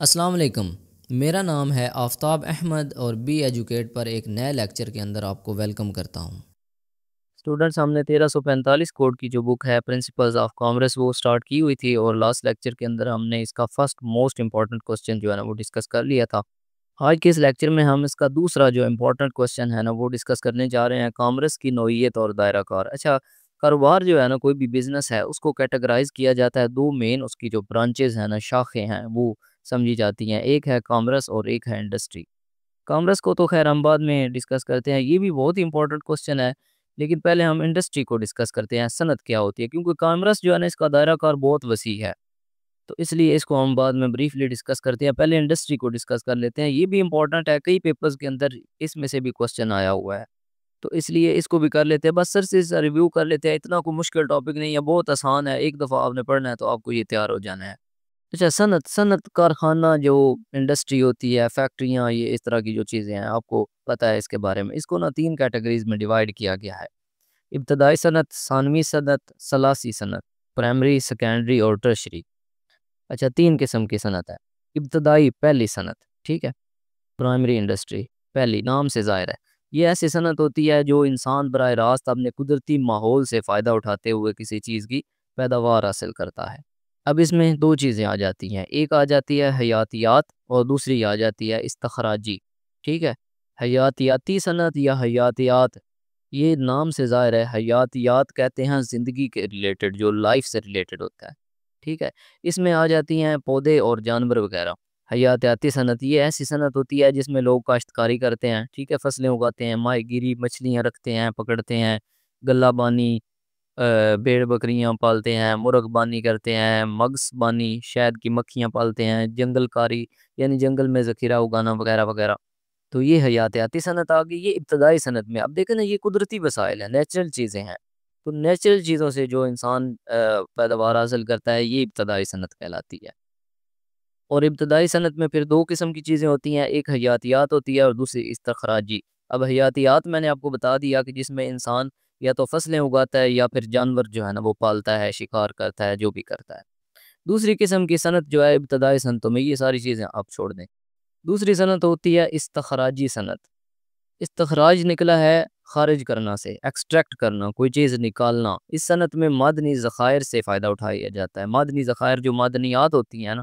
السلام علیکم۔ میرا نام ہے آفتاب احمد اور بی ایجوکیٹ پر ایک نئے لیکچر کے اندر آپ کو ویلکم کرتا ہوں۔ اسٹوڈنٹس، ہم نے 1345 کوڈ کی جو بک ہے پرنسپلز آف کامرس وہ سٹارٹ کی ہوئی تھی، اور لاسٹ لیکچر کے اندر ہم نے اس کا فرسٹ موسٹ امپورٹنٹ کوسچن جو ہے نا وہ ڈسکس کر لیا تھا۔ آج کے اس لیکچر میں ہم اس کا دوسرا جو امپورٹنٹ کوسچن ہے نا وہ ڈسکس کرنے جا رہے ہیں، کامرس کی نوعیت اور دائرہ کار۔ اچھا، کاروبار جو ہے نا کوئی بھی بزنس ہے اس کو کیٹیگرائز کیا جاتا ہے، دو مین اس کی جو برانچز ہیں نا، شاخیں ہیں، وہ سمجھی جاتی ہیں۔ ایک ہے کامرس اور ایک ہے انڈسٹری۔ کامرس کو تو خیر ہم بعد میں ڈسکس کرتے ہیں، یہ بھی بہت ہی امپورٹنٹ کوسچن ہے، لیکن پہلے ہم انڈسٹری کو ڈسکس کرتے ہیں، صنعت کیا ہوتی ہے، کیونکہ کامرس جو ہے نا اس کا دائرہ کار بہت وسیع ہے، تو اس لیے اس کو ہم بعد میں بریفلی ڈسکس کرتے ہیں۔ پہلے انڈسٹری کو ڈسکس کر لیتے ہیں، یہ بھی امپورٹنٹ ہے، کئی پیپرز کے اندر اس میں سے بھی کوسچن آیا ہوا ہے، تو اس لیے اس کو بھی کر لیتے ہیں، بس سر سے ریویو کر لیتے ہیں، اتنا کوئی مشکل ٹاپک نہیں ہے، بہت آسان ہے، ایک دفعہ آپ نے پڑھنا ہے تو آپ کو یہ تیار ہو جانا ہے۔ اچھا، صنعت کارخانہ جو انڈسٹری ہوتی ہے، فیکٹریاں، یہ اس طرح کی جو چیزیں ہیں، آپ کو پتہ ہے اس کے بارے میں۔ اس کو نا 3 کیٹیگریز میں ڈیوائیڈ کیا گیا ہے: ابتدائی صنعت، ثانوی صنعت، ثلاثی صنعت، پرائمری، سیکنڈری اور ٹرشری۔ اچھا، 3 قسم کی صنعت ہے۔ ابتدائی پہلی صنعت، ٹھیک ہے، پرائمری انڈسٹری پہلی، نام سے ظاہر ہے، یہ ایسی صنعت ہوتی ہے جو انسان براہ راست اپنے قدرتی ماحول سے فائدہ اٹھاتے ہوئے کسی چیز کی پیداوار حاصل کرتا ہے۔ اب اس میں 2 چیزیں آ جاتی ہیں، ایک آ جاتی ہے حیاتیات اور دوسری آ جاتی ہے استخراجی، ٹھیک ہے۔ حیاتیاتی صنعت یا حیاتیات، یہ نام سے ظاہر ہے، حیاتیات کہتے ہیں زندگی کے ریلیٹڈ، جو لائف سے ریلیٹڈ ہوتا ہے، ٹھیک ہے۔ اس میں آ جاتی ہیں پودے اور جانور وغیرہ۔ حیاتیاتی صنعت یہ ایسی صنعت ہوتی ہے جس میں لوگ کاشتکاری کرتے ہیں، ٹھیک ہے، فصلیں اگاتے ہیں، ماہی گیری، مچھلیاں رکھتے ہیں، پکڑتے ہیں، غلہ بانی، بھیڑ بکریاں پالتے ہیں، مرغ بانی کرتے ہیں، مگس بانی، شہد کی مکھیاں پالتے ہیں، جنگل کاری یعنی جنگل میں ذخیرہ اگانا وغیرہ وغیرہ، تو یہ حیاتیاتی صنعت آ گئی۔ یہ ابتدائی صنعت میں اب دیکھیں نا، یہ قدرتی وسائل ہیں، نیچرل چیزیں ہیں، تو نیچرل چیزوں سے جو انسان پیداوار حاصل کرتا ہے، یہ ابتدائی صنعت کہلاتی ہے۔ اور ابتدائی صنعت میں پھر 2 قسم کی چیزیں ہوتی ہیں، ایک حیاتیات ہوتی ہے اور دوسری استخراجی۔ اب حیاتیات میں نے آپ کو بتا دیا کہ جس میں انسان یا تو فصلیں اگاتا ہے یا پھر جانور جو ہے نا وہ پالتا ہے، شکار کرتا ہے، جو بھی کرتا ہے۔ دوسری قسم کی صنعت جو ہے ابتدائی صنعتوں میں، یہ ساری چیزیں آپ چھوڑ دیں، دوسری صنعت ہوتی ہے استخراجی صنعت۔ استخراج نکلا ہے خارج کرنا سے، ایکسٹریکٹ کرنا، کوئی چیز نکالنا۔ اس صنعت میں معدنی ذخائر سے فائدہ اٹھایا جاتا ہے، معدنی ذخائر جو معدنیات ہوتی ہیں نا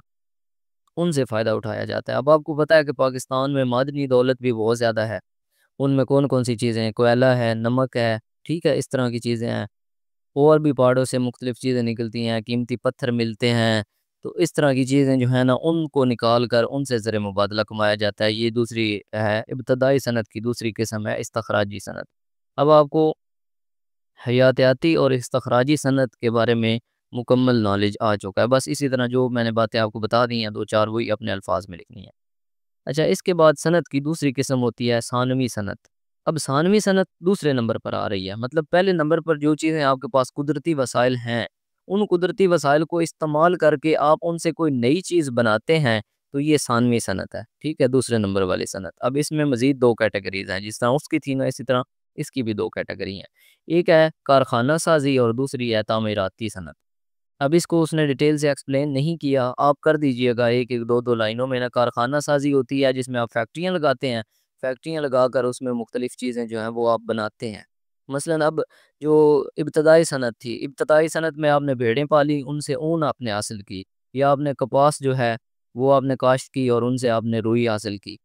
ان سے فائدہ اٹھایا جاتا ہے۔ اب آپ کو پتہ ہے کہ پاکستان میں معدنی دولت بھی بہت زیادہ ہے، ان میں کون کون سی چیزیں ہیں؟ کوئلہ ہے، نمک ہے، ٹھیک ہے، اس طرح کی چیزیں ہیں، اور بھی پہاڑوں سے مختلف چیزیں نکلتی ہیں، قیمتی پتھر ملتے ہیں، تو اس طرح کی چیزیں جو ہیں نا ان کو نکال کر ان سے زر مبادلہ کمایا جاتا ہے۔ یہ دوسری ہے ابتدائی صنعت کی دوسری قسم ہے استخراجی صنعت۔ اب آپ کو حیاتیاتی اور استخراجی صنعت کے بارے میں مکمل نالج آ چکا ہے، بس اسی طرح جو میں نے باتیں آپ کو بتا دی ہیں 2-4 وہی اپنے الفاظ میں لکھنی ہیں۔ اچھا، اس کے بعد صنعت کی دوسری قسم ہوتی ہے ثانوی صنعت۔ اب ثانوی صنعت دوسرے نمبر پر آ رہی ہے، مطلب پہلے نمبر پر جو چیزیں آپ کے پاس قدرتی وسائل ہیں، ان قدرتی وسائل کو استعمال کر کے آپ ان سے کوئی نئی چیز بناتے ہیں، تو یہ ثانوی صنعت ہے، ٹھیک ہے، دوسرے نمبر والی صنعت۔ اب اس میں مزید 2 کیٹیگریز ہیں، جس طرح اس کی تھی نا اسی طرح اس کی بھی 2 کیٹیگری ہیں، ایک ہے کارخانہ سازی اور دوسری ہے تعمیراتی صنعت۔ اب اس کو اس نے ڈیٹیل سے ایکسپلین نہیں کیا، آپ کر دیجئے گا ایک ایک 2 لائنوں میں نا۔ کارخانہ سازی ہوتی ہے جس میں آپ فیکٹریاں لگاتے ہیں، فیکٹریاں لگا کر اس میں مختلف چیزیں جو ہیں وہ آپ بناتے ہیں۔ مثلا اب جو ابتدائی صنعت تھی، ابتدائی صنعت میں آپ نے بھیڑیں پالی، ان سے اون آپ نے حاصل کی، یا آپ نے کپاس جو ہے وہ آپ نے کاشت کی اور ان سے آپ نے روئی حاصل کی۔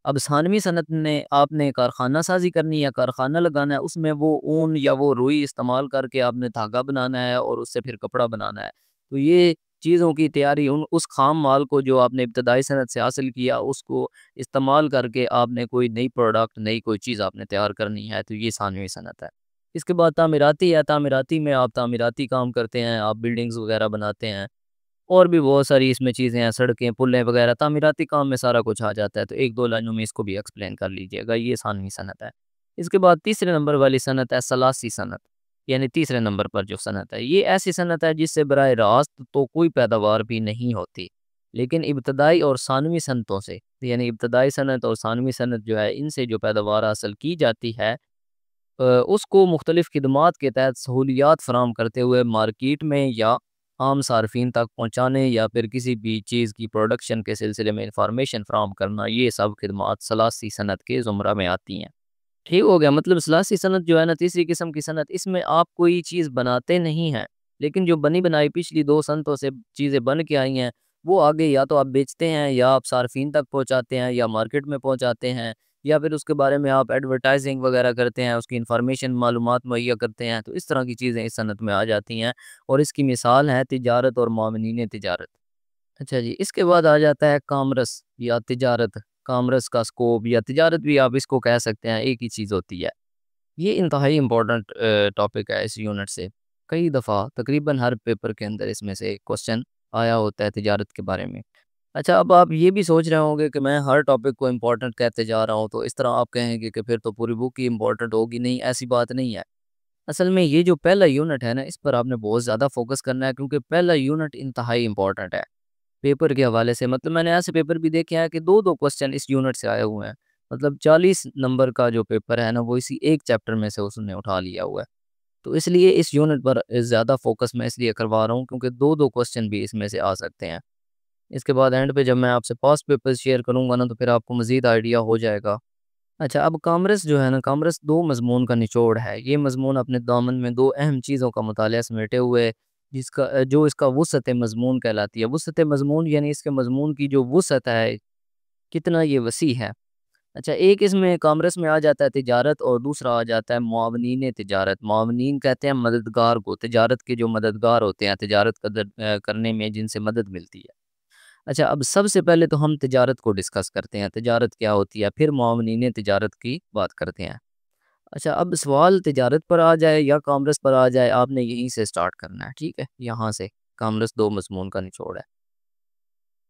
اب ثانوی صنعت نے آپ نے کارخانہ سازی کرنی ہے، کارخانہ لگانا ہے، اس میں وہ اون یا وہ روئی استعمال کر کے آپ نے دھاگا بنانا ہے اور اس سے پھر کپڑا بنانا ہے۔ تو یہ چیزوں کی تیاری، اس خام مال کو جو آپ نے ابتدائی صنعت سے حاصل کیا، اس کو استعمال کر کے آپ نے کوئی نئی پروڈکٹ، نئی کوئی چیز آپ نے تیار کرنی ہے، تو یہ ثانوی صنعت ہے۔ اس کے بعد تعمیراتی ہے، تعمیراتی میں آپ تعمیراتی کام کرتے ہیں، آپ بلڈنگز وغیرہ بناتے ہیں، اور بھی بہت ساری اس میں چیزیں ہیں، سڑکیں، پلیں وغیرہ، تعمیراتی کام میں سارا کچھ آ جاتا ہے، تو 1-2 لائنوں میں اس کو بھی ایکسپلین کر لیجئے گا، یہ ثانوی صنعت ہے۔ اس کے بعد تیسرے نمبر والی صنعت ہے ثلاثی صنعت، یعنی تیسرے نمبر پر جو صنعت ہے، یہ ایسی صنعت ہے جس سے براہ راست تو کوئی پیداوار بھی نہیں ہوتی، لیکن ابتدائی اور ثانوی صنعتوں سے، یعنی ابتدائی صنعت اور ثانوی صنعت جو ہے، ان سے جو پیداوار حاصل کی جاتی ہے، اس کو مختلف خدمات کے تحت سہولیات فراہم کرتے ہوئے مارکیٹ میں یا عام صارفین تک پہنچانے یا پھر کسی بھی چیز کی پروڈکشن کے سلسلے میں انفارمیشن فراہم کرنا، یہ سب خدمات ثلاثی صنعت کے زمرہ میں آتی ہیں۔ ٹھیک ہو گیا، مطلب ثلاثی صنعت جو ہے نا، تیسری قسم کی صنعت، اس میں آپ کوئی چیز بناتے نہیں ہیں، لیکن جو بنی بنائی پچھلی 2 صنعتوں سے چیزیں بن کے آئی ہیں وہ آگے یا تو آپ بیچتے ہیں یا آپ صارفین تک پہنچاتے ہیں یا مارکیٹ میں پہنچاتے ہیں، یا پھر اس کے بارے میں آپ ایڈورٹائزنگ وغیرہ کرتے ہیں، اس کی انفارمیشن معلومات مہیا کرتے ہیں، تو اس طرح کی چیزیں اس صنعت میں آ جاتی ہیں، اور اس کی مثال ہے تجارت اور معاونین تجارت۔ اچھا جی، اس کے بعد آ جاتا ہے کامرس یا تجارت۔ کامرس کا سکوپ یا تجارت بھی آپ اس کو کہہ سکتے ہیں، ایک ہی چیز ہوتی ہے۔ یہ انتہائی امپورٹنٹ ٹاپک ہے اس یونٹ سے، کئی دفعہ تقریباً ہر پیپر کے اندر اس میں سے کوسچن آیا ہوتا ہے تجارت کے بارے میں۔ اچھا، اب آپ یہ بھی سوچ رہے ہوں گے کہ میں ہر ٹاپک کو امپورٹنٹ کہتے جا رہا ہوں، تو اس طرح آپ کہیں گے کہ پھر تو پوری بک ہی امپورٹنٹ ہوگی۔ نہیں، ایسی بات نہیں ہے۔ اصل میں یہ جو پہلا یونٹ ہے نا، اس پر آپ نے بہت زیادہ فوکس کرنا ہے، کیونکہ پہلا یونٹ انتہائی امپورٹنٹ ہے پیپر کے حوالے سے۔ مطلب میں نے ایسے پیپر بھی دیکھے ہیں کہ 2 کوسچن اس یونٹ سے آئے ہوئے ہیں، مطلب 40 نمبر کا جو پیپر ہے نا، وہ اسی ایک چیپٹر میں سے اس نے اٹھا لیا ہوا ہے۔ تو اس لیے اس یونٹ پر زیادہ فوکس میں اس لیے کروا رہا ہوں کیونکہ 2 کوسچن بھی اس میں سے آ سکتے ہیں۔ اس کے بعد اینڈ پہ جب میں آپ سے پاس پیپر شیئر کروں گا نا، تو پھر آپ کو مزید آئیڈیا ہو جائے گا۔ اچھا، اب کامرس جو ہے نا، کامرس 2 مضمون کا نچوڑ ہے۔ یہ مضمون اپنے دامن میں 2 اہم چیزوں کا مطالعہ سمیٹے ہوئے، جو اس کا وسعت مضمون کہلاتی ہے۔ وسعت مضمون یعنی اس کے مضمون کی جو وسعت ہے، کتنا یہ وسیع ہے۔ اچھا، ایک اس میں کامرس میں آ جاتا ہے تجارت، اور دوسرا آ جاتا ہے معاونین تجارت۔ معاونین کہتے ہیں مددگار کو، تجارت کے جو مددگار ہوتے ہیں، تجارت کرنے میں جن سے مدد ملتی ہے۔ اچھا، اب سب سے پہلے تو ہم تجارت کو ڈسکس کرتے ہیں، تجارت کیا ہوتی ہے، پھر معاونین تجارت کی بات کرتے ہیں۔ اچھا، اب سوال تجارت پر آ جائے یا کامرس پر آ جائے، آپ نے یہیں سے سٹارٹ کرنا ہے، ٹھیک ہے؟ یہاں سے کامرس 2 مضمون کا نچوڑ ہے۔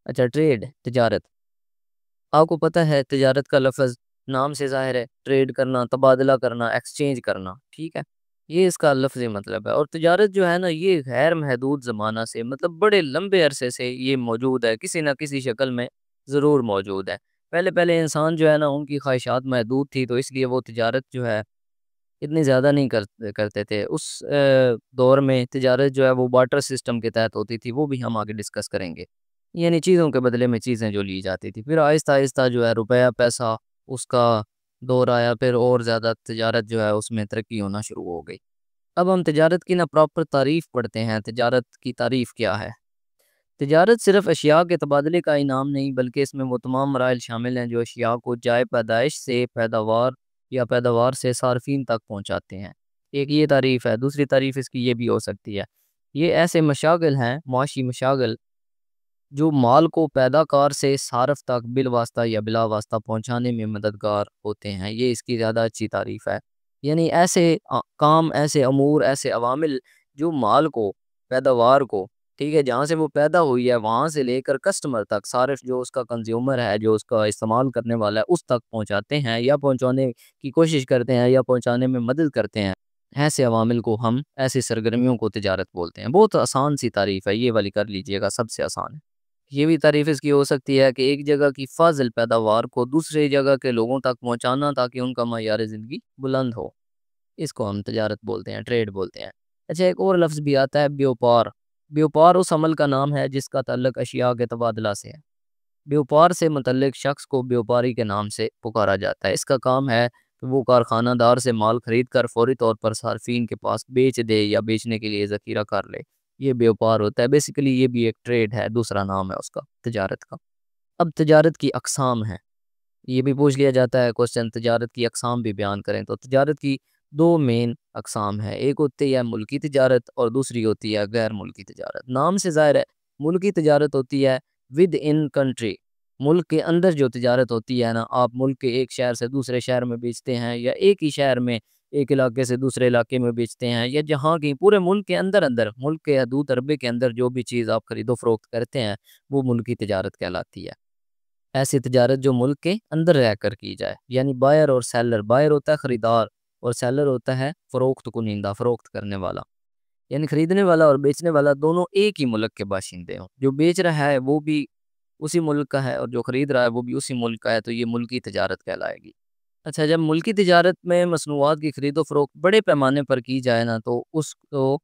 اچھا، ٹریڈ، تجارت، آپ کو پتہ ہے تجارت کا لفظ نام سے ظاہر ہے، ٹریڈ کرنا، تبادلہ کرنا، ایکسچینج کرنا، ٹھیک ہے؟ یہ اس کا لفظی مطلب ہے۔ اور تجارت جو ہے نا، یہ غیر محدود زمانہ سے، مطلب بڑے لمبے عرصے سے یہ موجود ہے، کسی نہ کسی شکل میں ضرور موجود ہے۔ پہلے پہلے انسان جو ہے نا، ان کی خواہشات محدود تھی، تو اس لیے وہ تجارت جو ہے اتنی زیادہ نہیں کرتے تھے۔ اس دور میں تجارت جو ہے وہ بارٹر سسٹم کے تحت ہوتی تھی، وہ بھی ہم آگے ڈسکس کریں گے، یعنی چیزوں کے بدلے میں چیزیں جو لی جاتی تھی۔ پھر آہستہ آہستہ جو ہے روپیہ پیسہ، اس کا دور آیا، پھر اور زیادہ تجارت جو ہے اس میں ترقی ہونا شروع ہو گئی۔ اب ہم تجارت کی نا پراپر تعریف پڑھتے ہیں۔ تجارت کی تعریف کیا ہے؟ تجارت صرف اشیاء کے تبادلے کا انعام نہیں، بلکہ اس میں وہ تمام مراحل شامل ہیں جو اشیاء کو جائے پیدائش سے پیداوار یا پیداوار سے صارفین تک پہنچاتے ہیں۔ ایک یہ تعریف ہے۔ دوسری تعریف اس کی یہ بھی ہو سکتی ہے، یہ ایسے مشاغل ہیں، معاشی مشاغل، جو مال کو پیدا کار سے صارف تک بالواسطہ یا بلا واسطہ پہنچانے میں مددگار ہوتے ہیں۔ یہ اس کی زیادہ اچھی تعریف ہے، یعنی ایسے کام، ایسے امور، ایسے عوامل جو مال کو، پیداوار کو، ٹھیک ہے، جہاں سے وہ پیدا ہوئی ہے وہاں سے لے کر کسٹمر تک، صارف جو اس کا کنزیومر ہے، جو اس کا استعمال کرنے والا ہے، اس تک پہنچاتے ہیں یا پہنچانے کی کوشش کرتے ہیں یا پہنچانے میں مدد کرتے ہیں۔ ایسے عوامل کو ہم، ایسی سرگرمیوں کو تجارت بولتے ہیں۔ بہت آسان سی تعریف ہے، یہ والی کر لیجئے گا، سب سے آسان ہے۔ یہ بھی تعریف اس کی ہو سکتی ہے کہ ایک جگہ کی فاضل پیداوار کو دوسرے جگہ کے لوگوں تک پہنچانا تاکہ ان کا معیار زندگی بلند ہو، اس کو ہم تجارت بولتے ہیں، ٹریڈ بولتے ہیں۔ اچھا، ایک اور لفظ بھی آتا ہے، بیوپار۔ بیوپار اس عمل کا نام ہے جس کا تعلق اشیاء کے تبادلہ سے ہے۔ بیوپار سے متعلق شخص کو بیوپاری کے نام سے پکارا جاتا ہے۔ اس کا کام ہے کہ وہ کارخانہ دار سے مال خرید کر فوری طور پر صارفین کے پاس بیچ دے یا بیچنے کے لیے ذخیرہ کر لے، یہ بیوپار ہوتا ہے۔ بیسیکلی یہ بھی ایک ٹریڈ ہے، دوسرا نام ہے اس کا، تجارت کا۔ اب تجارت کی اقسام ہیں، یہ بھی پوچھ لیا جاتا ہے کوسچن، تجارت کی اقسام بھی بیان کریں۔ تو تجارت کی 2 مین اقسام ہیں، ایک ہوتی ہے ملکی تجارت اور دوسری ہوتی ہے غیر ملکی تجارت۔ نام سے ظاہر ہے، ملکی تجارت ہوتی ہے ود ان کنٹری، ملک کے اندر جو تجارت ہوتی ہے نا، آپ ملک کے ایک شہر سے دوسرے شہر میں بیچتے ہیں، یا ایک ہی شہر میں ایک علاقے سے دوسرے علاقے میں بیچتے ہیں، یا جہاں کی پورے ملک کے اندر ملک کے حدود عربے کے اندر جو بھی چیز آپ خرید و فروخت کرتے ہیں، وہ ملکی تجارت کہلاتی ہے۔ ایسی تجارت جو ملک کے اندر رہ کر کی جائے، یعنی بائر اور سیلر، بائر ہوتا ہے خریدار اور سیلر ہوتا ہے فروخت کنندہ، فروخت کرنے والا، یعنی خریدنے والا اور بیچنے والا دونوں ایک ہی ملک کے باشندے ہوں۔ جو بیچ رہا ہے وہ بھی اسی ملک کا ہے اور جو خرید رہا ہے وہ بھی اسی ملک کا ہے، تو یہ ملکی تجارت کہلائے گی۔ اچھا، جب ملکی تجارت میں مصنوعات کی خرید و فروخت بڑے پیمانے پر کی جائے نا، تو اس کو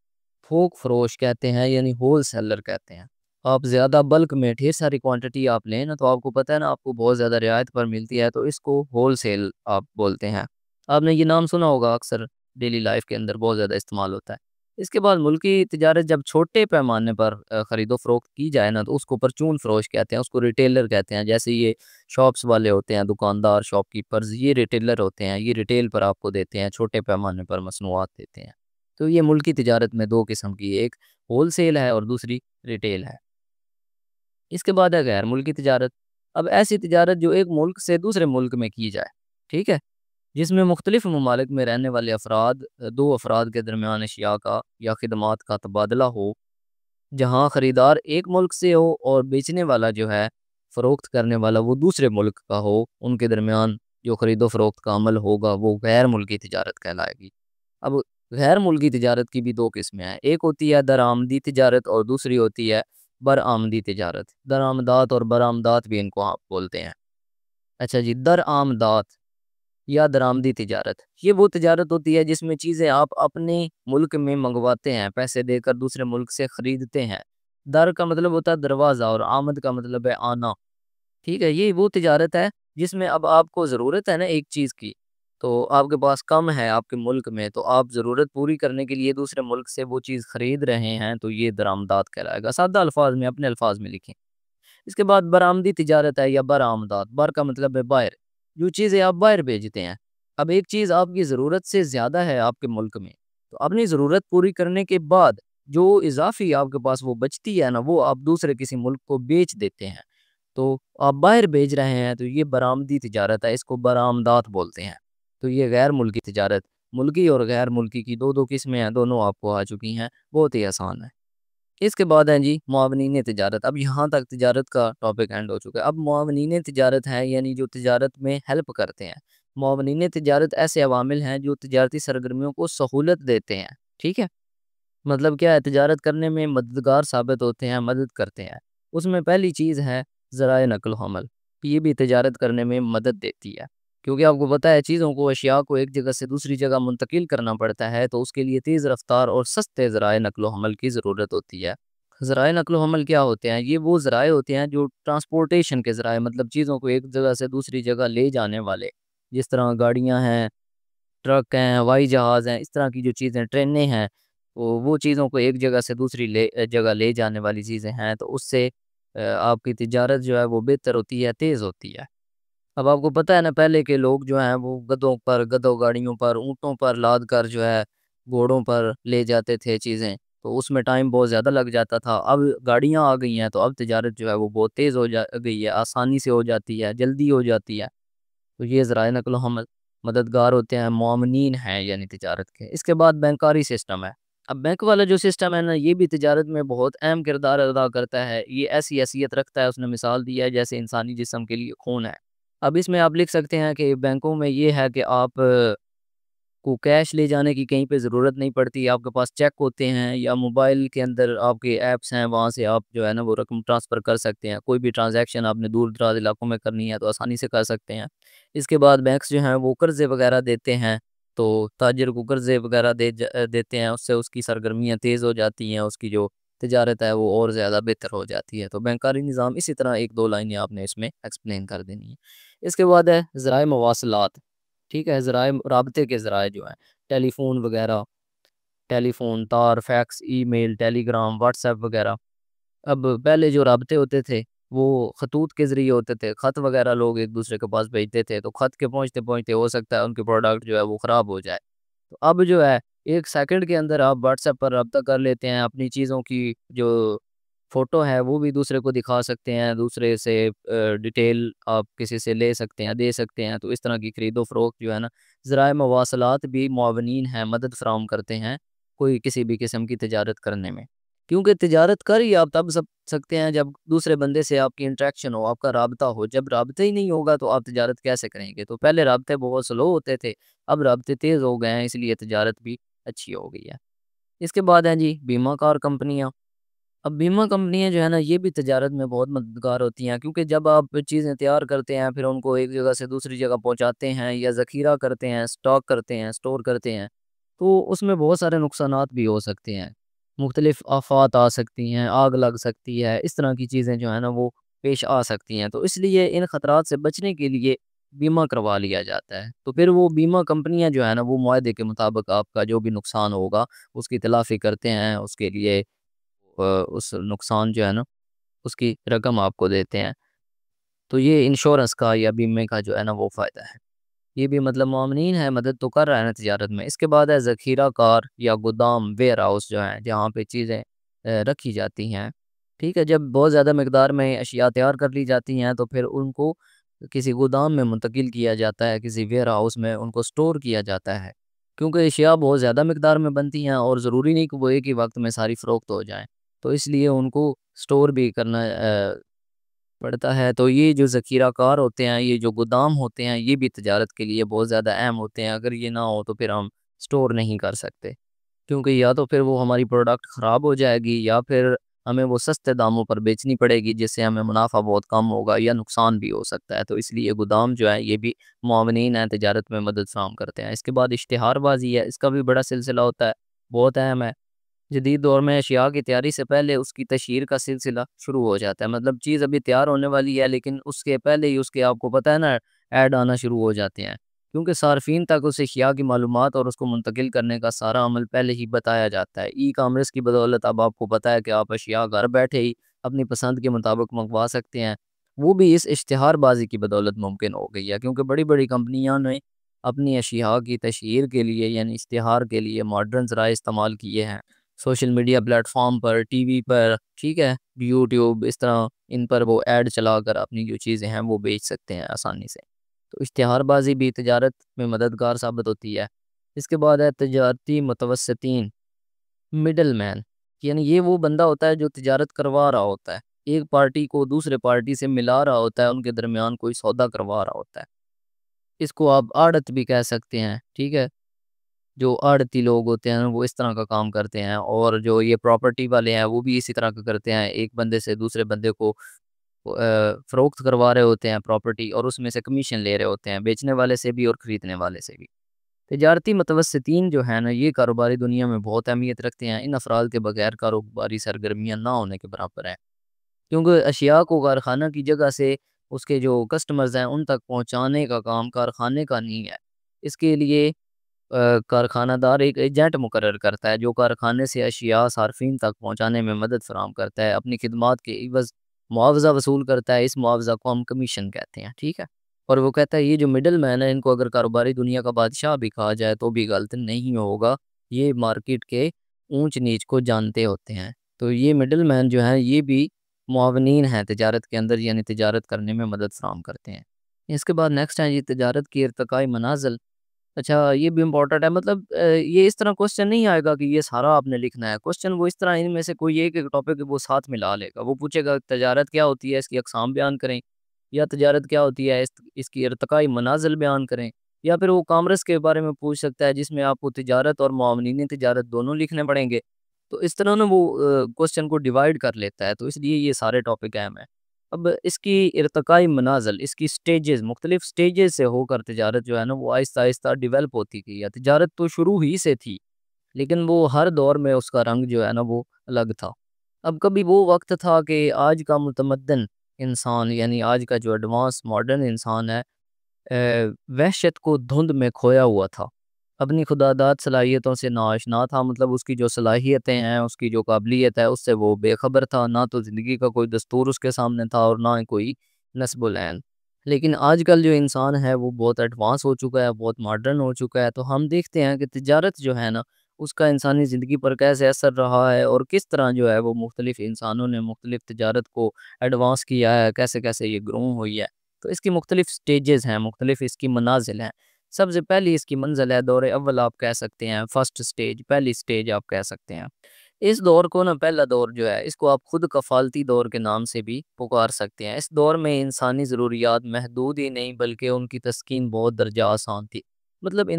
تھوک فروش کہتے ہیں، یعنی ہول سیلر کہتے ہیں۔ آپ زیادہ بلک میں ڈھیر ساری کوانٹٹی آپ لیں نا، تو آپ کو پتہ ہے نا آپ کو بہت زیادہ رعایت پر ملتی ہے، تو اس کو ہول سیل آپ بولتے ہیں۔ آپ نے یہ نام سنا ہوگا، اکثر ڈیلی لائف کے اندر بہت زیادہ استعمال ہوتا ہے۔ اس کے بعد ملکی تجارت جب چھوٹے پیمانے پر خرید و فروخت کی جائے نا، تو اس کو پرچون فروش کہتے ہیں، اس کو ریٹیلر کہتے ہیں۔ جیسے یہ شاپس والے ہوتے ہیں، دکاندار، شاپ کیپرز، یہ ریٹیلر ہوتے ہیں، یہ ریٹیل پر آپ کو دیتے ہیں، چھوٹے پیمانے پر مصنوعات دیتے ہیں۔ تو یہ ملکی تجارت میں دو قسم کی، ایک ہول سیل ہے اور دوسری ریٹیل ہے۔ اس کے بعد ہے غیر ملکی تجارت۔ اب ایسی تجارت جو ایک ملک سے دوسرے ملک میں کی جائے، ٹھیک ہے، جس میں مختلف ممالک میں رہنے والے افراد، دو افراد کے درمیان اشیاء کا یا خدمات کا تبادلہ ہو، جہاں خریدار ایک ملک سے ہو اور بیچنے والا جو ہے، فروخت کرنے والا، وہ دوسرے ملک کا ہو، ان کے درمیان جو خرید و فروخت کا عمل ہوگا وہ غیر ملکی تجارت کہلائے گی۔ اب غیر ملکی تجارت کی بھی دو قسمیں ہیں، ایک ہوتی ہے درآمدی تجارت اور دوسری ہوتی ہے برآمدی تجارت۔ درآمدات اور برآمدات بھی ان کو آپ بولتے ہیں۔ اچھا جی، درآمدات یا درآمدی تجارت، یہ وہ تجارت ہوتی ہے جس میں چیزیں آپ اپنے ملک میں منگواتے ہیں، پیسے دے کر دوسرے ملک سے خریدتے ہیں۔ در کا مطلب ہوتا ہے دروازہ اور آمد کا مطلب ہے آنا، ٹھیک ہے۔ یہ وہ تجارت ہے جس میں اب آپ کو ضرورت ہے نا ایک چیز کی، تو آپ کے پاس کم ہے آپ کے ملک میں، تو آپ ضرورت پوری کرنے کے لیے دوسرے ملک سے وہ چیز خرید رہے ہیں، تو یہ درآمدات کہلائے گا۔ سادہ الفاظ میں، اپنے الفاظ میں لکھیں۔ اس کے بعد برآمدی تجارت ہے یا برآمدات۔ بر کا مطلب ہے باہر، جو چیزیں آپ باہر بھیجتے ہیں۔ اب ایک چیز آپ کی ضرورت سے زیادہ ہے آپ کے ملک میں، تو اپنی ضرورت پوری کرنے کے بعد جو اضافی آپ کے پاس وہ بچتی ہے نا، وہ آپ دوسرے کسی ملک کو بیچ دیتے ہیں، تو آپ باہر بھیج رہے ہیں، تو یہ برآمدی تجارت ہے، اس کو برآمدات بولتے ہیں۔ تو یہ غیر ملکی تجارت، ملکی اور غیر ملکی کی دو قسمیں ہیں، دونوں آپ کو آ چکی ہیں، بہت ہی آسان ہے۔ اس کے بعد ہیں جی معاونین تجارت۔ اب یہاں تک تجارت کا ٹاپک اینڈ ہو چکا ہے۔ اب معاونین تجارت ہے، یعنی جو تجارت میں ہیلپ کرتے ہیں۔ معاونین تجارت ایسے عوامل ہیں جو تجارتی سرگرمیوں کو سہولت دیتے ہیں، ٹھیک ہے۔ مطلب کیا ہے، تجارت کرنے میں مددگار ثابت ہوتے ہیں، مدد کرتے ہیں۔ اس میں پہلی چیز ہے ذرائع نقل و حمل، یہ بھی تجارت کرنے میں مدد دیتی ہے، کیونکہ آپ کو پتہ ہے چیزوں کو، اشیاء کو ایک جگہ سے دوسری جگہ منتقل کرنا پڑتا ہے، تو اس کے لیے تیز رفتار اور سستے ذرائع نقل و حمل کی ضرورت ہوتی ہے۔ ذرائع نقل و حمل کیا ہوتے ہیں؟ یہ وہ ذرائع ہوتے ہیں جو ٹرانسپورٹیشن کے ذرائع، مطلب چیزوں کو ایک جگہ سے دوسری جگہ لے جانے والے، جس طرح گاڑیاں ہیں، ٹرک ہیں، ہوائی جہاز ہیں، اس طرح کی جو چیزیں، ٹرینیں ہیں، وہ چیزوں کو ایک جگہ سے دوسری جگہ لے جانے والی چیزیں ہیں، تو اس سے آپ کی تجارت جو ہے وہ بہتر ہوتی ہے، تیز ہوتی ہے۔ اب آپ کو پتہ ہے نا، پہلے کے لوگ جو ہیں وہ گدوں گاڑیوں پر، اونٹوں پر لاد کر جو ہے گھوڑوں پر لے جاتے تھے چیزیں، تو اس میں ٹائم بہت زیادہ لگ جاتا تھا۔ اب گاڑیاں آ گئی ہیں، تو اب تجارت جو ہے وہ بہت تیز ہو گئی ہے، آسانی سے ہو جاتی ہے، جلدی ہو جاتی ہے۔ تو یہ ذرائع نقل و حمل مددگار ہوتے ہیں، معاونین ہیں یعنی تجارت کے۔ اس کے بعد بینکاری سسٹم ہے۔ اب بینک والا جو سسٹم ہے نا، یہ بھی تجارت میں بہت اہم کردار ادا کرتا ہے۔ یہ ایسی حیثیت رکھتا ہے، اس نے مثال دی ہے جیسے انسانی جسم کے لیے خون ہے۔ اب اس میں آپ لکھ سکتے ہیں کہ بینکوں میں یہ ہے کہ آپ کو کیش لے جانے کی کہیں پہ ضرورت نہیں پڑتی، آپ کے پاس چیک ہوتے ہیں یا موبائل کے اندر آپ کے ایپس ہیں، وہاں سے آپ جو ہے نا وہ رقم ٹرانسفر کر سکتے ہیں۔ کوئی بھی ٹرانزیکشن آپ نے دور دراز علاقوں میں کرنی ہے تو آسانی سے کر سکتے ہیں۔ اس کے بعد بینکس جو ہیں وہ قرضے وغیرہ دیتے ہیں، تو تاجر کو قرضے وغیرہ دیتے ہیں، اس سے اس کی سرگرمیاں تیز ہو جاتی ہیں، اس کی جو تجارت ہے وہ اور زیادہ بہتر ہو جاتی ہے۔ تو بینکاری نظام اسی طرح ایک دو لائنیں آپ نے اس میں ایکسپلین کر دینی ہے۔ اس کے بعد ہے ذرائع مواصلات، ٹھیک ہے، ذرائع رابطے کے ذرائع جو ہیں، ٹیلی فون وغیرہ، ٹیلی فون، تار، فیکس، ای میل، ٹیلی گرام، واٹس ایپ وغیرہ۔ اب پہلے جو رابطے ہوتے تھے وہ خطوط کے ذریعے ہوتے تھے، خط وغیرہ لوگ ایک دوسرے کے پاس بھیجتے تھے، تو خط کے پہنچتے پہنچتے ہو سکتا ہے ان کے پروڈکٹ جو ہے وہ خراب ہو جائے۔ تو اب جو ہے ایک سیکنڈ کے اندر آپ واٹس ایپ پر رابطہ کر لیتے ہیں، اپنی چیزوں کی جو فوٹو ہے وہ بھی دوسرے کو دکھا سکتے ہیں، دوسرے سے ڈیٹیل آپ کسی سے لے سکتے ہیں، دے سکتے ہیں۔ تو اس طرح کی خرید و فروخت جو ہے نا، ذرائع مواصلات بھی معاونین ہیں، مدد فراہم کرتے ہیں کوئی کسی بھی قسم کی تجارت کرنے میں، کیونکہ تجارت کر ہی آپ تب سکتے ہیں جب دوسرے بندے سے آپ کی انٹریکشن ہو، آپ کا رابطہ ہو۔ جب رابطہ ہی نہیں ہوگا تو آپ تجارت کیسے کریں گے؟ تو پہلے رابطے بہت سلو ہوتے تھے، اب رابطے تیز ہو گئے ہیں، اس لیے تجارت بھی اچھی ہو گئی ہے۔ اس کے بعد ہیں جی بیمہ کار کمپنیاں۔ اب بیمہ کمپنیاں جو ہے نا، یہ بھی تجارت میں بہت مددگار ہوتی ہیں، کیونکہ جب آپ چیزیں تیار کرتے ہیں، پھر ان کو ایک جگہ سے دوسری جگہ پہنچاتے ہیں یا ذخیرہ کرتے ہیں، سٹاک کرتے ہیں، سٹور کرتے ہیں، تو اس میں بہت سارے نقصانات بھی ہو سکتے ہیں۔ مختلف آفات آ سکتی ہیں، آگ لگ سکتی ہے، اس طرح کی چیزیں جو ہیں نا وہ پیش آ سکتی ہیں، تو اس لیے ان خطرات سے بچنے کے لیے بیمہ کروا لیا جاتا ہے۔ تو پھر وہ بیمہ کمپنیاں جو ہے نا وہ معاہدے کے مطابق آپ کا جو بھی نقصان ہوگا اس کی تلافی کرتے ہیں، اس کے لیے اس نقصان جو ہے نا اس کی رقم آپ کو دیتے ہیں۔ تو یہ انشورنس کا یا بیمے کا جو ہے نا وہ فائدہ ہے۔ یہ بھی مطلب مومنین ہے مدد تو کر رہا ہے نا تجارت میں۔ اس کے بعد ہے ذخیرہ کار یا گودام ویئر ہاؤس جو ہیں جہاں پہ چیزیں رکھی جاتی ہیں، ٹھیک ہے۔ جب بہت زیادہ مقدار میں اشیاء تیار کر لی جاتی ہیں تو پھر ان کو کسی گودام میں منتقل کیا جاتا ہے، کسی ویئر ہاؤس میں ان کو سٹور کیا جاتا ہے، کیونکہ اشیاء بہت زیادہ مقدار میں بنتی ہیں اور ضروری نہیں کہ وہ ایک ہی وقت میں ساری فروخت ہو جائیں، تو اس لیے ان کو سٹور بھی کرنا پڑتا ہے۔ تو یہ جو ذخیرہ کار ہوتے ہیں، یہ جو گودام ہوتے ہیں، یہ بھی تجارت کے لیے بہت زیادہ اہم ہوتے ہیں۔ اگر یہ نہ ہو تو پھر ہم سٹور نہیں کر سکتے، کیونکہ یا تو پھر وہ ہماری پروڈکٹ خراب ہو جائے گی یا پھر ہمیں وہ سستے داموں پر بیچنی پڑے گی، جس سے ہمیں منافع بہت کم ہوگا یا نقصان بھی ہو سکتا ہے۔ تو اس لیے گودام جو ہے یہ بھی معاونین ہیں، تجارت میں مدد فراہم کرتے ہیں۔ اس کے بعد اشتہار بازی ہے، اس کا بھی بڑا سلسلہ ہوتا ہے، بہت اہم ہے۔ جدید دور میں اشیاء کی تیاری سے پہلے اس کی تشہیر کا سلسلہ شروع ہو جاتا ہے، مطلب چیز ابھی تیار ہونے والی ہے لیکن اس کے پہلے ہی اس کے آپ کو پتہ ہے نا ایڈ آنا شروع ہو جاتے ہیں، کیونکہ صارفین تک اس اشیاء کی معلومات اور اس کو منتقل کرنے کا سارا عمل پہلے ہی بتایا جاتا ہے۔ ای کامرس کی بدولت اب آپ کو پتہ ہے کہ آپ اشیاء گھر بیٹھے ہی اپنی پسند کے مطابق منگوا سکتے ہیں، وہ بھی اس اشتہار بازی کی بدولت ممکن ہو گئی ہے، کیونکہ بڑی بڑی کمپنیاں نے اپنی اشیاء کی تشہیر کے لیے یعنی اشتہار کے لیے ماڈرن ذرائع استعمال کیے ہیں، سوشل میڈیا پلیٹ فارم پر، ٹی وی پر، ٹھیک ہے، یوٹیوب، اس طرح ان پر وہ ایڈ چلا کر اپنی جو چیزیں ہیں وہ بیچ سکتے ہیں آسانی سے۔ تو اشتہار بازی بھی تجارت میں مددگار ثابت ہوتی ہے۔ اس کے بعد ہے تجارتی متوسطین، مڈل مین، یعنی یہ وہ بندہ ہوتا ہے جو تجارت کروا رہا ہوتا ہے، ایک پارٹی کو دوسرے پارٹی سے ملا رہا ہوتا ہے، ان کے درمیان کوئی سودا کروا رہا ہوتا ہے۔ اس کو آپ آڑت بھی کہہ سکتے ہیں، ٹھیک ہے۔ جو آڑتی لوگ ہوتے ہیں وہ اس طرح کا کام کرتے ہیں، اور جو یہ پراپرٹی والے ہیں وہ بھی اسی طرح کا کرتے ہیں، ایک بندے سے دوسرے بندے کو فروخت کروا رہے ہوتے ہیں پراپرٹی، اور اس میں سے کمیشن لے رہے ہوتے ہیں، بیچنے والے سے بھی اور خریدنے والے سے بھی۔ تجارتی متوسطین جو ہیں نا یہ کاروباری دنیا میں بہت اہمیت رکھتے ہیں، ان افراد کے بغیر کاروباری سرگرمیاں نہ ہونے کے برابر ہیں، کیونکہ اشیاء کو کارخانہ کی جگہ سے اس کے جو کسٹمرز ہیں ان تک پہنچانے کا کام کارخانے کا نہیں ہے۔ اس کے لیے کارخانہ دار ایک ایجنٹ مقرر کرتا ہے جو کارخانے سے اشیاء صارفین تک پہنچانے میں مدد فراہم کرتا ہے، اپنی خدمات کے عوض معاوضہ وصول کرتا ہے، اس معاوضہ کو ہم کمیشن کہتے ہیں، ٹھیک ہے۔ اور وہ کہتا ہے یہ جو مڈل مین ہے ان کو اگر کاروباری دنیا کا بادشاہ بھی کہا جائے تو بھی غلط نہیں ہوگا، یہ مارکیٹ کے اونچ نیچ کو جانتے ہوتے ہیں۔ تو یہ مڈل مین جو ہیں یہ بھی معاونین ہیں تجارت کے اندر، یعنی تجارت کرنے میں مدد فراہم کرتے ہیں۔ اس کے بعد نیکسٹ ہے یہ تجارت کی ارتقائی منازل۔ اچھا یہ بھی امپورٹنٹ ہے، مطلب یہ اس طرح کوسچن نہیں آئے گا کہ یہ سارا آپ نے لکھنا ہے، کوسچن وہ اس طرح ان میں سے کوئی ایک ٹاپک وہ ساتھ ملا لے گا، وہ پوچھے گا تجارت کیا ہوتی ہے، اس کی اقسام بیان کریں، یا تجارت کیا ہوتی ہے اس کی ارتقائی منازل بیان کریں، یا پھر وہ کامرس کے بارے میں پوچھ سکتا ہے جس میں آپ کو تجارت اور معاونین تجارت دونوں لکھنے پڑیں گے۔ تو اس طرح نا وہ کوسچن کو ڈیوائڈ کر لیتا ہے، تو اس لیے یہ سارے ٹاپک اہم ہیں۔ اب اس کی ارتقائی منازل، اس کی سٹیجز، مختلف سٹیجز سے ہو کر تجارت جو ہے نا وہ آہستہ آہستہ ڈیولپ ہوتی گئی ہے۔ تجارت تو شروع ہی سے تھی لیکن وہ ہر دور میں اس کا رنگ جو ہے نا وہ الگ تھا۔ اب کبھی وہ وقت تھا کہ آج کا متمدن انسان یعنی آج کا جو ایڈوانس ماڈرن انسان ہے وحشت کو دھند میں کھویا ہوا تھا، اپنی خداداد صلاحیتوں سے ناآشنا تھا، مطلب اس کی جو صلاحیتیں ہیں، اس کی جو قابلیت ہے اس سے وہ بے خبر تھا، نہ تو زندگی کا کوئی دستور اس کے سامنے تھا اور نہ ہی کوئی نصب العین۔ لیکن آج کل جو انسان ہے وہ بہت ایڈوانس ہو چکا ہے، بہت ماڈرن ہو چکا ہے، تو ہم دیکھتے ہیں کہ تجارت جو ہے نا اس کا انسانی زندگی پر کیسے اثر رہا ہے، اور کس طرح جو ہے وہ مختلف انسانوں نے مختلف تجارت کو ایڈوانس کیا ہے، کیسے کیسے یہ گرو ہوئی ہے۔ تو اس کی مختلف سٹیجز ہیں، مختلف اس کی منازل ہیں۔ سب سے پہلی اس کی منزل ہے دور اول، آپ کہہ سکتے ہیں فرسٹ سٹیج، پہلی سٹیج آپ کہہ سکتے ہیں۔ اس دور کو نا پہلا دور جو ہے اس کو آپ خود کفالتی دور کے نام سے بھی پکار سکتے ہیں۔ اس دور میں انسانی ضروریات محدود ہی نہیں بلکہ ان کی تسکین بہت درجہ آسان تھی، مطلب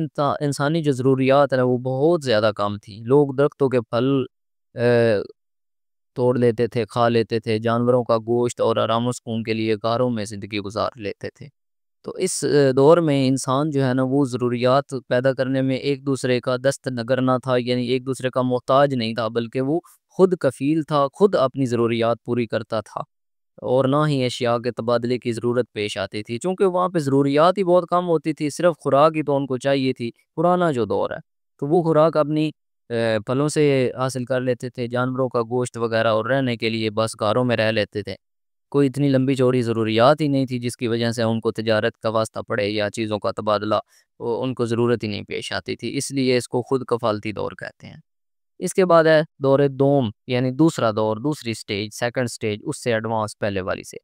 انسانی جو ضروریات ہیں وہ بہت زیادہ کم تھی، لوگ درختوں کے پھل توڑ لیتے تھے، کھا لیتے تھے، جانوروں کا گوشت اور آرام و سکون کے لیے غاروں میں زندگی گزار لیتے تھے۔ تو اس دور میں انسان جو ہے نا وہ ضروریات پیدا کرنے میں ایک دوسرے کا دست نگر نہ تھا، یعنی ایک دوسرے کا محتاج نہیں تھا، بلکہ وہ خود کفیل تھا، خود اپنی ضروریات پوری کرتا تھا، اور نہ ہی اشیاء کے تبادلے کی ضرورت پیش آتی تھی، چونکہ وہاں پہ ضروریات ہی بہت کم ہوتی تھی، صرف خوراک ہی تو ان کو چاہیے تھی۔ پرانا جو دور ہے تو وہ خوراک اپنی پھلوں سے حاصل کر لیتے تھے، جانوروں کا گوشت وغیرہ، اور رہنے کے لیے بس گھروں میں رہ لیتے تھے۔ کوئی اتنی لمبی چوڑی ضروریات ہی نہیں تھی جس کی وجہ سے ان کو تجارت کا واسطہ پڑے یا چیزوں کا تبادلہ ان کو ضرورت ہی نہیں پیش آتی تھی، اس لیے اس کو خود کفالتی دور کہتے ہیں۔ اس کے بعد ہے دور دوم، یعنی دوسرا دور، دوسری سٹیج، سیکنڈ سٹیج، اس سے ایڈوانس پہلے والی سے۔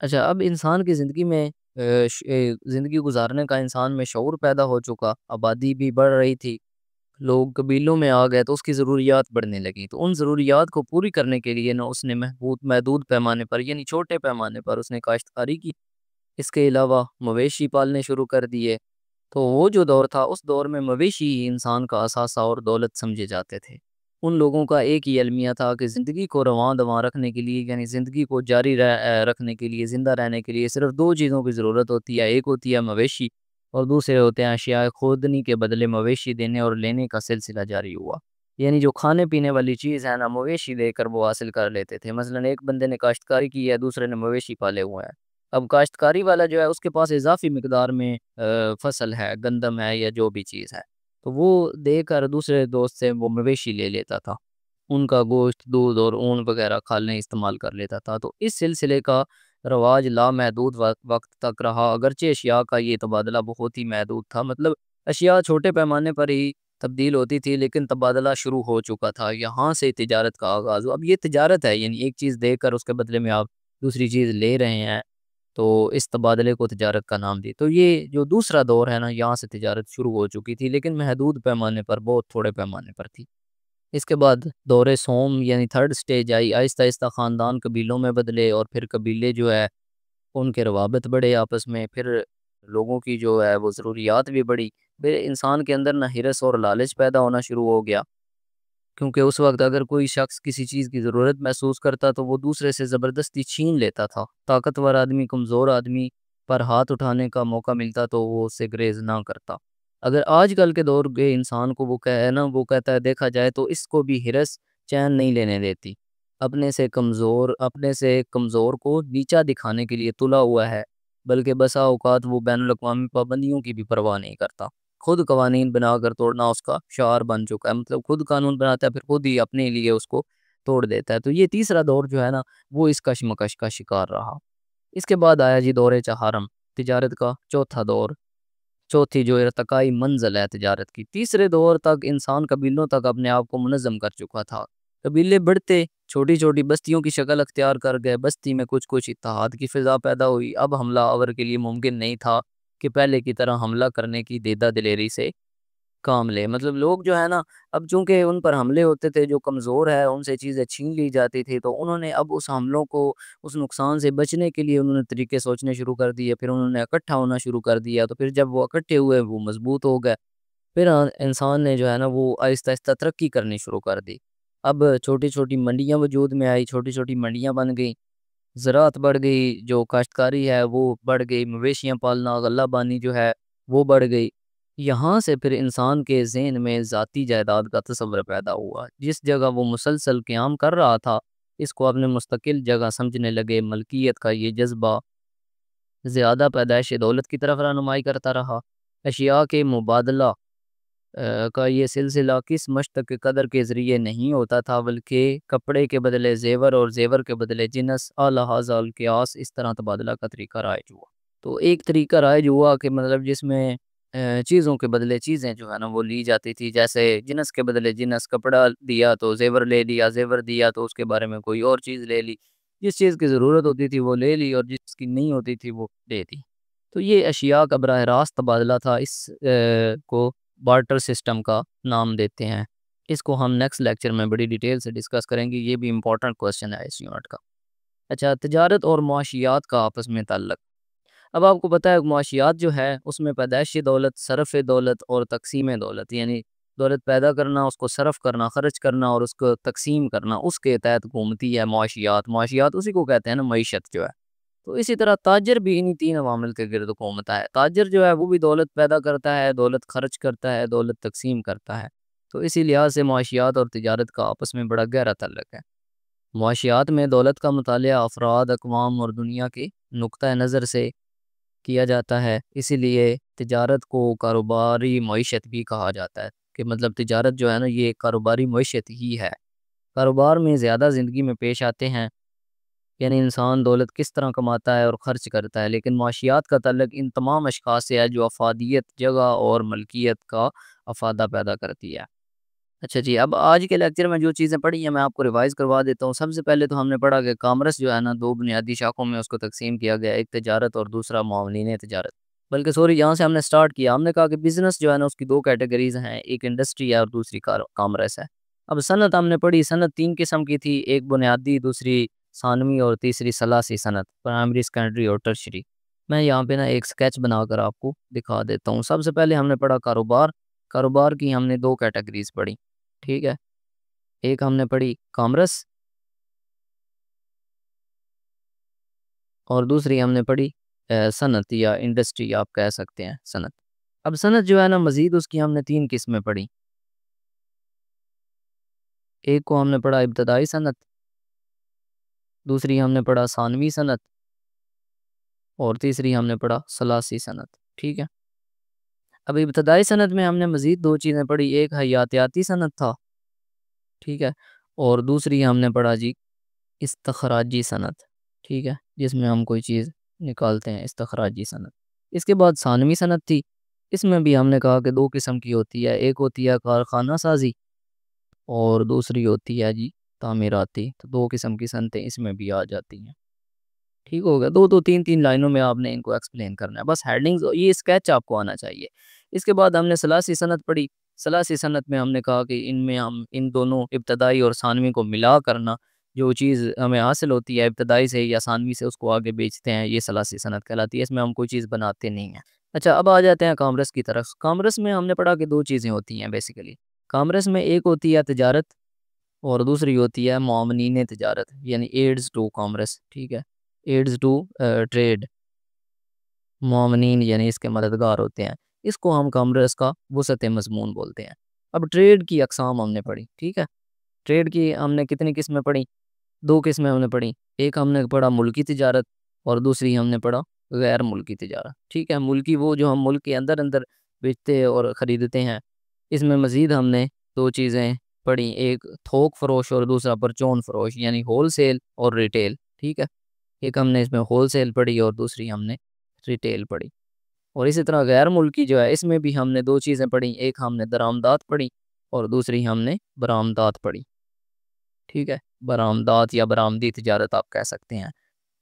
اچھا، اب انسان کی زندگی میں زندگی گزارنے کا انسان میں شعور پیدا ہو چکا، آبادی بھی بڑھ رہی تھی، لوگ قبیلوں میں آ گئے تو اس کی ضروریات بڑھنے لگیں، تو ان ضروریات کو پوری کرنے کے لیے نا اس نے محدود پیمانے پر، یعنی چھوٹے پیمانے پر اس نے کاشتکاری کی۔ اس کے علاوہ مویشی پالنے شروع کر دیے۔ تو وہ جو دور تھا، اس دور میں مویشی ہی انسان کا اثاثہ اور دولت سمجھے جاتے تھے۔ ان لوگوں کا ایک ہی المیہ تھا کہ زندگی کو رواں دواں رکھنے کے لیے، یعنی زندگی کو جاری رکھنے کے لیے، زندہ رہنے کے لیے صرف دو چیزوں کی ضرورت ہوتی ہے، ایک ہوتی ہے مویشی، اور دوسرے ہوتے ہیں اشیاء خوردنی کے بدلے مویشی دینے اور لینے کا سلسلہ جاری ہوا۔ یعنی جو کھانے پینے والی چیز ہے نا، مویشی دے کر وہ حاصل کر لیتے تھے۔ مثلا ایک بندے نے کاشتکاری کی ہے، دوسرے نے مویشی پالے ہوئے ہیں، اب کاشتکاری والا جو ہے اس کے پاس اضافی مقدار میں فصل ہے، گندم ہے یا جو بھی چیز ہے، تو وہ دے کر دوسرے دوست سے وہ مویشی لے لیتا تھا، ان کا گوشت، دودھ اور اون وغیرہ کھالنے استعمال کر لیتا تھا۔ تو اس سلسلے کا رواج لامحدود وقت تک رہا، اگرچہ اشیاء کا یہ تبادلہ بہت ہی محدود تھا، مطلب اشیاء چھوٹے پیمانے پر ہی تبدیل ہوتی تھی، لیکن تبادلہ شروع ہو چکا تھا، یہاں سے تجارت کا آغاز ہوا۔ اب یہ تجارت ہے، یعنی ایک چیز دے کر اس کے بدلے میں آپ دوسری چیز لے رہے ہیں، تو اس تبادلے کو تجارت کا نام دی۔ تو یہ جو دوسرا دور ہے نا، یہاں سے تجارت شروع ہو چکی تھی، لیکن محدود پیمانے پر، بہت تھوڑے پیمانے پر تھی۔ اس کے بعد دور سوم یعنی تھرڈ سٹیج آئی، آہستہ آہستہ خاندان قبیلوں میں بدلے، اور پھر قبیلے جو ہے ان کے روابط بڑھے آپس میں، پھر لوگوں کی جو ہے وہ ضروریات بھی بڑھی، پھر انسان کے اندر نہ ہرس اور لالچ پیدا ہونا شروع ہو گیا، کیونکہ اس وقت اگر کوئی شخص کسی چیز کی ضرورت محسوس کرتا تو وہ دوسرے سے زبردستی چھین لیتا تھا۔ طاقتور آدمی کمزور آدمی پر ہاتھ اٹھانے کا موقع ملتا تو وہ اس سے گریز نہ کرتا۔ اگر آج کل کے دور کے انسان کو وہ کہے نا، وہ کہتا ہے دیکھا جائے تو اس کو بھی ہرس چین نہیں لینے دیتی، اپنے سے کمزور کو نیچا دکھانے کے لیے تلا ہوا ہے، بلکہ بسا اوقات وہ بین الاقوامی پابندیوں کی بھی پرواہ نہیں کرتا، خود قوانین بنا کر توڑنا اس کا شعار بن چکا ہے، مطلب خود قانون بناتا ہے، پھر خود ہی اپنے لیے اس کو توڑ دیتا ہے۔ تو یہ تیسرا دور جو ہے نا، وہ اس کشمکش کا شکار رہا۔ اس کے بعد آیا جی دور چہارم، تجارت کا چوتھا دور، چوتھی جو ارتقائی منزل ہے تجارت کی۔ تیسرے دور تک انسان قبیلوں تک اپنے آپ کو منظم کر چکا تھا، قبیلے بڑھتے چھوٹی چھوٹی بستیوں کی شکل اختیار کر گئے، بستی میں کچھ اتحاد کی فضا پیدا ہوئی۔ اب حملہ آور کے لیے ممکن نہیں تھا کہ پہلے کی طرح حملہ کرنے کی دیدہ دلیری سے کام لے، مطلب لوگ جو ہے نا، اب چونکہ ان پر حملے ہوتے تھے، جو کمزور ہے ان سے چیزیں چھین لی جاتی تھی، تو انہوں نے اب اس حملوں کو، اس نقصان سے بچنے کے لیے انہوں نے طریقے سوچنے شروع کر دیے، پھر انہوں نے اکٹھا ہونا شروع کر دیا، تو پھر جب وہ اکٹھے ہوئے وہ مضبوط ہو گئے، پھر انسان نے جو ہے نا وہ آہستہ آہستہ ترقی کرنی شروع کر دی۔ اب چھوٹی چھوٹی منڈیاں وجود میں آئی، چھوٹی چھوٹی منڈیاں بن گئی، زراعت بڑھ گئی، جو کاشتکاری ہے وہ بڑھ گئی، مویشیاں پالنا، غلہ بانی جو ہے وہ بڑھ گئی۔ یہاں سے پھر انسان کے ذہن میں ذاتی جائیداد کا تصور پیدا ہوا، جس جگہ وہ مسلسل قیام کر رہا تھا اس کو اپنے مستقل جگہ سمجھنے لگے۔ ملکیت کا یہ جذبہ زیادہ پیدائش دولت کی طرف رہنمائی کرتا رہا۔ اشیاء کے مبادلہ کا یہ سلسلہ کس مشتق کے قدر کے ذریعے نہیں ہوتا تھا، بلکہ کپڑے کے بدلے زیور اور زیور کے بدلے جنس، لہٰذا القیاس، اس طرح تبادلہ کا طریقہ رائج ہوا۔ تو ایک طریقہ رائج ہوا کہ مطلب جس میں چیزوں کے بدلے چیزیں جو ہے نا وہ لی جاتی تھی، جیسے جنس کے بدلے جنس، کپڑا دیا تو زیور لے لیا، زیور دیا تو اس کے بارے میں کوئی اور چیز لے لی، جس چیز کی ضرورت ہوتی تھی وہ لے لی، اور جس کی نہیں ہوتی تھی وہ دے دی۔ تو یہ اشیاء کا براہ راست تبادلہ تھا، اس کو بارٹر سسٹم کا نام دیتے ہیں۔ اس کو ہم نیکسٹ لیکچر میں بڑی ڈیٹیل سے ڈسکس کریں گے، یہ بھی امپورٹنٹ کوسچن ہے اس یونٹ کا۔ اچھا، تجارت اور معاشیات کا آپس میں تعلق۔ اب آپ کو پتہ ہے معاشیات جو ہے اس میں پیدائشی دولت، صرف دولت اور تقسیم دولت، یعنی دولت پیدا کرنا، اس کو صرف کرنا، خرچ کرنا، اور اس کو تقسیم کرنا، اس کے تحت گھومتی ہے معاشیات۔ معاشیات اسی کو کہتے ہیں نا، معیشت جو ہے۔ تو اسی طرح تاجر بھی انہی تین عوامل کے گرد گھومتا ہے. تاجر جو ہے وہ بھی دولت پیدا کرتا ہے، دولت خرچ کرتا ہے، دولت تقسیم کرتا ہے. تو اسی لحاظ سے معاشیات اور تجارت کا آپس میں بڑا گہرا تعلق ہے. معاشیات میں دولت کا مطالعہ افراد، اقوام اور دنیا کے نقطہ نظر سے کیا جاتا ہے. اسی لیے تجارت کو کاروباری معیشت بھی کہا جاتا ہے کہ مطلب تجارت جو ہے نا یہ کاروباری معیشت ہی ہے. کاروبار میں زیادہ زندگی میں پیش آتے ہیں، یعنی انسان دولت کس طرح کماتا ہے اور خرچ کرتا ہے، لیکن معاشیات کا تعلق ان تمام اشخاص سے ہے جو افادیت، جگہ اور ملکیت کا افادہ پیدا کرتی ہے. اچھا جی، اب آج کے لیکچر میں جو چیزیں پڑھی ہیں میں آپ کو ریوائز کروا دیتا ہوں. سب سے پہلے تو ہم نے پڑھا کہ کامرس جو ہے نا دو بنیادی شاخوں میں اس کو تقسیم کیا گیا، ایک تجارت اور دوسرا معاونین تجارت. بلکہ سوری، یہاں سے ہم نے سٹارٹ کیا، ہم نے کہا کہ بزنس جو ہے نا اس کی دو کیٹیگریز ہیں، ایک انڈسٹری ہے اور دوسری کامرس ہے. اب صنعت ہم نے پڑھی، صنعت تین قسم کی تھی، ایک بنیادی، دوسری ثانوی اور تیسری ثلاثی صنعت، پرائمری، سیکنڈری اور ٹرشری. میں یہاں پہ نا ایک سکیچ بنا کر آپ کو دکھا دیتا ہوں. سب سے پہلے ہم نے پڑھا کاروبار. کاروبار کی ہم نے دو کیٹیگریز پڑھی، ٹھیک ہے. ایک ہم نے پڑھی کامرس اور دوسری ہم نے پڑھی صنعت یا انڈسٹری آپ کہہ سکتے ہیں، صنعت. اب صنعت جو ہے نا مزید اس کی ہم نے تین قسمیں پڑھی. ایک کو ہم نے پڑھا ابتدائی صنعت، دوسری ہم نے پڑھا ثانوی صنعت اور تیسری ہم نے پڑھا ثلاثی صنعت، ٹھیک ہے. اب ابتدائی صنعت میں ہم نے مزید دو چیزیں پڑھی، ایک حیاتیاتی صنعت تھا، ٹھیک ہے، اور دوسری ہم نے پڑھا جی استخراجی صنعت، ٹھیک ہے، جس میں ہم کوئی چیز نکالتے ہیں، استخراجی صنعت. اس کے بعد ثانوی صنعت تھی. اس میں بھی ہم نے کہا کہ دو قسم کی ہوتی ہے، ایک ہوتی ہے کارخانہ سازی اور دوسری ہوتی ہے جی تعمیراتی. تو دو قسم کی صنعتیں اس میں بھی آ جاتی ہیں. ٹھیک ہو گیا، دو تین لائنوں میں آپ نے ان کو ایکسپلین کرنا ہے، بس ہیڈنگز یہ اسکیچ آپ کو آنا چاہیے. اس کے بعد ہم نے ثلاثی صنعت پڑھی. ثلاثی صنعت میں ہم نے کہا کہ ان میں ہم ان دونوں ابتدائی اور ثانوی کو ملا کرنا، جو چیز ہمیں حاصل ہوتی ہے ابتدائی سے یا ثانوی سے اس کو آگے بیچتے ہیں، یہ ثلاثی صنعت کہلاتی ہے. اس میں ہم کوئی چیز بناتے نہیں ہیں. اچھا، اب آ جاتے ہیں کامرس کی طرف. کامرس میں ہم نے پڑھا کہ دو چیزیں ہوتی ہیں بیسیکلی. کامرس میں ایک ہوتی ہے تجارت اور دوسری ہوتی ہے معاونین تجارت، یعنی ایڈز ٹو کامرس، ٹھیک ہے، ایڈز ٹو ٹریڈ. معاونین یعنی اس کے مددگار ہوتے ہیں. اس کو ہم کامرس کا وسعت مضمون بولتے ہیں. اب ٹریڈ کی اقسام ہم نے پڑھی، ٹھیک ہے. ٹریڈ کی ہم نے کتنی قسمیں پڑھی؟ دو قسمیں ہم نے پڑھی. ایک ہم نے پڑھا ملکی تجارت اور دوسری ہم نے پڑھا غیر ملکی تجارت، ٹھیک ہے. ملکی وہ جو ہم ملک کے اندر بیچتے اور خریدتے ہیں. اس میں مزید ہم نے دو چیزیں پڑھی، ایک تھوک فروش اور دوسرا پرچون فروش، یعنی ہول سیل اور ریٹیل، ٹھیک ہے. ایک ہم نے اس میں ہول سیل پڑھی اور دوسری ہم نے ریٹیل پڑھی. اور اسی طرح غیر ملکی جو ہے اس میں بھی ہم نے دو چیزیں پڑھی، ایک ہم نے درآمدات پڑھی اور دوسری ہم نے برآمدات پڑھی، ٹھیک ہے. برآمدات یا برآمدی تجارت آپ کہہ سکتے ہیں.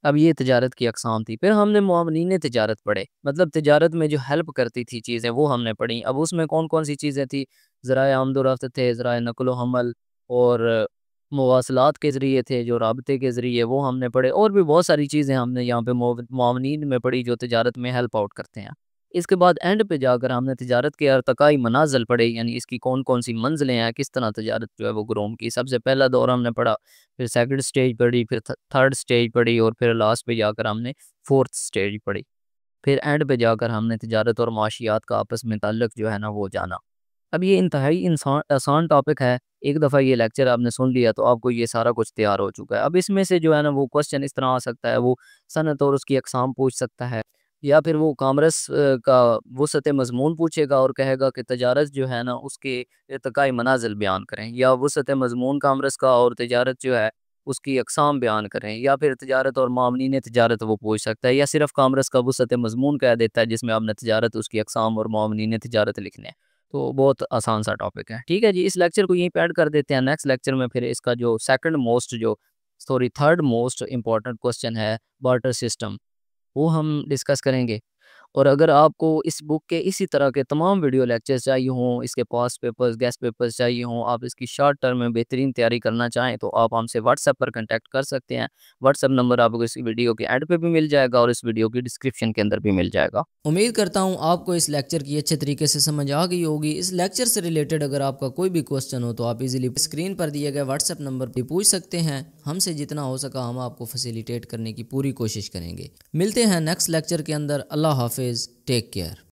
اب یہ تجارت کی اقسام تھی. پھر ہم نے معاونین تجارت پڑھے، مطلب تجارت میں جو ہیلپ کرتی تھی چیزیں وہ ہم نے پڑھی. اب اس میں کون کون سی چیزیں تھی؟ ذرائع آمد و رفت تھے، ذرائع نقل و حمل اور مواصلات کے ذریعے تھے جو رابطے کے ذریعے، وہ ہم نے پڑھے. اور بھی بہت ساری چیزیں ہم نے یہاں پہ معاونین میں پڑھی جو تجارت میں ہیلپ آؤٹ کرتے ہیں. اس کے بعد اینڈ پہ جا کر ہم نے تجارت کے ارتقائی منازل پڑھے، یعنی اس کی کون کون سی منزلیں ہیں، کس طرح تجارت جو ہے وہ گروم کی. سب سے پہلا دور ہم نے پڑھا، پھر سیکنڈ سٹیج پڑھی، پھر تھرڈ سٹیج پڑھی اور پھر لاسٹ پہ جا کر ہم نے فورتھ سٹیج پڑھی. پھر اینڈ پہ جا کر ہم نے تجارت اور معاشیات کا آپس میں تعلق جو ہے نا وہ جانا. اب یہ انتہائی آسان ٹاپک ہے. ایک دفعہ یہ لیکچر آپ نے سن لیا تو آپ کو یہ سارا کچھ تیار ہو چکا ہے. اب اس میں سے جو ہے نا وہ کوسچن اس طرح آ سکتا ہے، وہ صنعت اور اس کی اقسام پوچھ سکتا ہے، یا پھر وہ کامرس کا وسعت مضمون پوچھے گا اور کہے گا کہ تجارت جو ہے نا اس کے ارتقائی منازل بیان کریں، یا وسعت مضمون کامرس کا اور تجارت جو ہے اس کی اقسام بیان کریں، یا پھر تجارت اور معاونین تجارت وہ پوچھ سکتا ہے، یا صرف کامرس کا وسعت مضمون کہہ دیتا ہے جس میں آپ نے تجارت، اس کی اقسام اور معاونین تجارت لکھنے ہیں. تو بہت آسان سا ٹاپک ہے، ٹھیک ہے جی. اس لیکچر کو یہیں پہ ایڈ کر دیتے ہیں. نیکسٹ لیکچر میں پھر اس کا جو تھرڈ موسٹ امپورٹنٹ کوسچن ہے بارٹر سسٹم، وہ ہم ڈسکس کریں گے. اور اگر آپ کو اس بک کے اسی طرح کے تمام ویڈیو لیکچرز چاہیے ہوں، اس کے پاس پیپرز، گیسٹ پیپرز چاہیے ہوں، آپ اس کی شارٹ ٹرم میں بہترین تیاری کرنا چاہیں تو آپ ہم سے واٹس ایپ پر کنٹیکٹ کر سکتے ہیں. واٹس ایپ نمبر آپ کو اس ویڈیو کے اینڈ پہ بھی مل جائے گا اور اس ویڈیو کی ڈسکرپشن کے اندر بھی مل جائے گا. امید کرتا ہوں آپ کو اس لیکچر کی اچھے طریقے سے سمجھ آ گئی ہوگی. اس لیکچر سے ریلیٹڈ اگر آپ کا کوئی بھی کوسچن ہو تو آپ ایزیلی اسکرین پر دیے گئے واٹس ایپ نمبر پہ پوچھ سکتے ہیں. ہم سے جتنا ہو سکا ہم آپ کو فیسیلیٹیٹ کرنے کی پوری کوشش کریں گے۔ ملتے ہیں نیکسٹ لیکچر کے اندر۔ اللہ حافظ، ٹیک کیئر۔